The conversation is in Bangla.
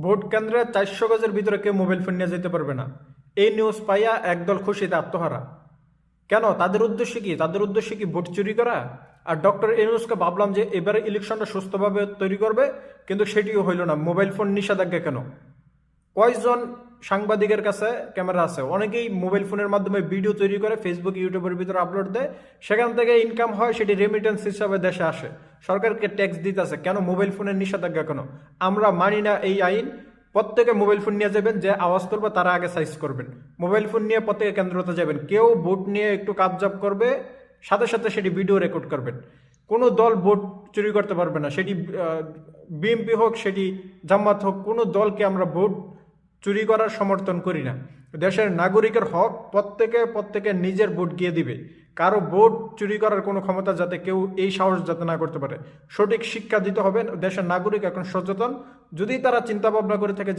ভোট কেন্দ্রে 400 গজের ভিতরে কেউ মোবাইল ফোন নিয়ে যেতে পারবে না। এই নিউজ পাইয়া একদল খুশিতে আত্মহারা। কেন? তাদের উদ্দেশ্য কি? তাদের উদ্দেশ্য কি ভোট চুরি করা? আর ডক্টর ইউনূসকে ভাবলাম যে এবারে ইলেকশনটা সুস্থভাবে তৈরি করবে, কিন্তু সেটিও হইল না। মোবাইল ফোন নিষেধাজ্ঞা কেন? কয়জন সাংবাদিকের কাছে ক্যামেরা আছে? অনেকেই মোবাইল ফোনের মাধ্যমে ভিডিও তৈরি করে ফেসবুক ইউটিউবের ভিতরে আপলোড দেয়, সেখান থেকে ইনকাম হয়, সেটি রেমিটেন্স হিসাবে দেশে আসে, সরকারকে ট্যাক্স দিতেছে। কেন মোবাইল ফোনের নিষেধাজ্ঞা কেন? আমরা মানি না এই আইন। প্রত্যেকে মোবাইল ফোন নিয়ে যাবেন, যে আওয়াজ তুলবে তারা আগে সাইজ করবেন। মোবাইল ফোন নিয়ে প্রত্যেকে কেন্দ্রতে যাবেন। কেউ ভোট নিয়ে একটু কাপজাপ করবে, সাথে সাথে সেটি ভিডিও রেকর্ড করবেন। কোনো দল ভোট চুরি করতে পারবে না, সেটি বিএনপি হোক, সেটি জামাত হোক। কোনো দলকে আমরা ভোট চুরি করার সমর্থন করি না। দেশের নাগরিকের হক, প্রত্যেকে নিজের ভোট গিয়ে দিবে। কারো ভোট চুরি করার কোনো ক্ষমতা যাতে কেউ এই সাহস যাতে না করতে পারে। সঠিক শিক্ষা দিতে হবে। দেশের নাগরিক এখন সচেতন। যদি তারা চিন্তা ভাবনা করে থাকে